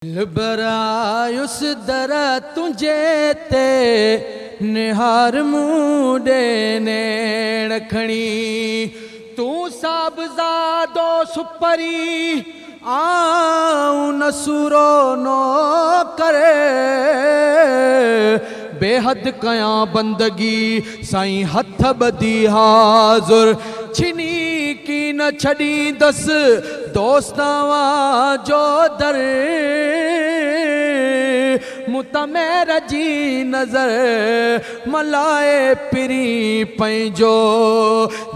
बरायुस दर तुझे ते निहार मूडे नेण खणी तू साबजादो सुपरी आऊं नसूरो नो करे बेहद कया बंदगी साईं हथ बदी हाजुर छिनी की न छड़ी दस दोस्तावा जो दर मुतमेर जी नजर मलाए पिरी पैंजो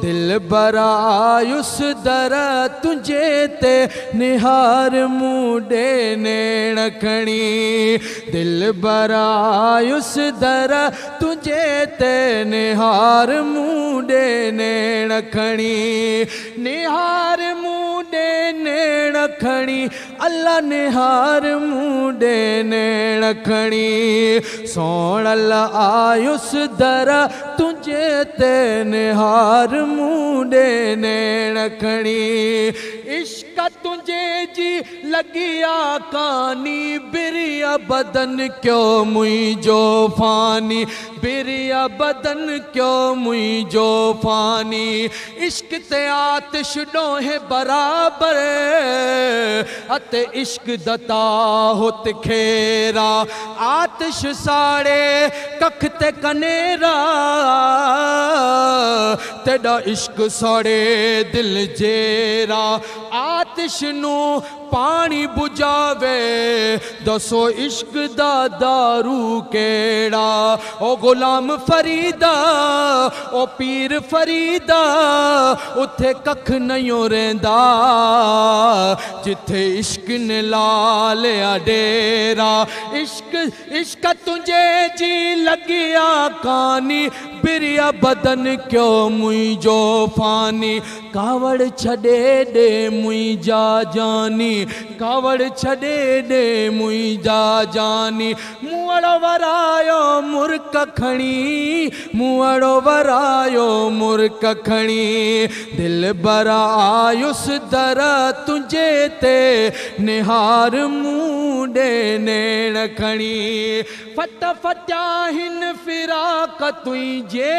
दिल बरायुस दर तुझे ते निहार मूडे नेण खणी दिल बरायुस दर तुझे ते निहार मूडे नेण खणी निहार मूडे नेण खणी अल्लाह निहार मूडे नेण खणी सोण आयुस दर तुझे ते निहार मूडे नेण खणी इश्क तुझे जी लगिया कानी बिरिया बदन क्यों मुझो फानी बिरिया बदन क्यों मुझो फानी इश्क ते आतिश डोहे बराबर अते इश्क दता होत खेरा आतिश साड़े कख ते कनेरा तेरा इश्क साड़े दिल जेरा आतिश नू पानी बुझावे दसो इश्क दा दारू केड़ा ओ गुलाम फरीदा ओ पीर फरीदा उथे कख नहीं रेंदा जिथे इश्क ने ला लिया डेरा इश्क इश्क तुझे जी लगिया कानी बिरिया बदन क्यों मुझो फानी कावड़ छड़े दे मुझा जानी कावड़ छड़े दे मुझा जानी मुअड़ो वरायो मुर्क खणी मुअड़ो वरायो मुर्क खणी दिल बरायुस दर तुझे ते निहार मूडे नेण खणी फट फटा हिन फिराक तुझे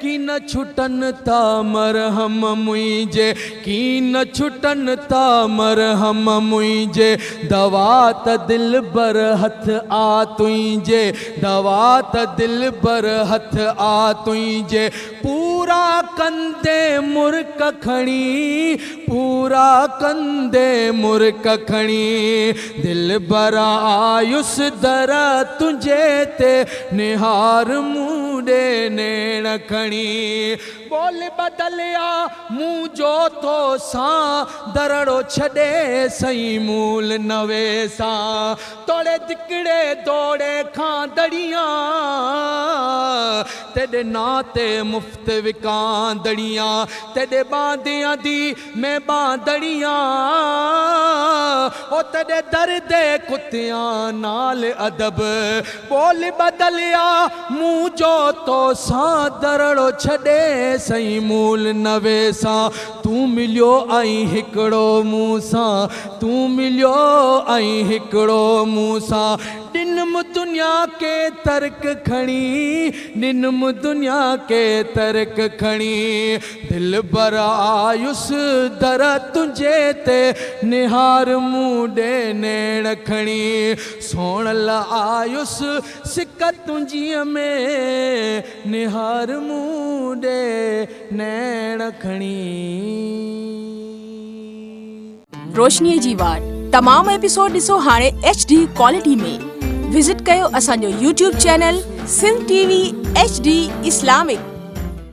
की न छुटन ता मरहम मुझे की न छुटन ता मरहम मुझे दवा त दिल बर हथ आ तुझे दवा त दिल बर हथ आ तुझे पूरा कंदे मुर्क खणी पूरा कंदे मुर्क खणी दिल बरायुस दर तुझे ते निहार मूडे नेण खणी बोल बदलिया मुँह जो तो सा दरड़ो छड़े सही मूल नवे सा तोड़े दिकड़े दौड़े खां दड़िया तेरे नाते मुफ्त विकां दड़िया तेरे बांदियां दी मैं बांदड़िया ओ तेरे दर्दे कुत्तियां नाल अदब बोल बदलिया मुँह जो तो सा दरड़ो छड़े सही मूल नवे सा तू मिलियो आई हिकड़ो मूसा तू मिलियो आई हिकड़ो मूसा निनम दुनिया के तर्क खणी निनम दुनिया के तर्क खणी दिल बरायुस दर तुझे ते निहार मूडे नेण खणी सोण आयुस सिक तुझी में निहार मूडे नेण खणी रोशनी जी वाट तमाम एपिसोड ॾिसो हाणे HD क्वालिटी में विजिट कयो असांजो YouTube channel Sindh TV HD Islamic.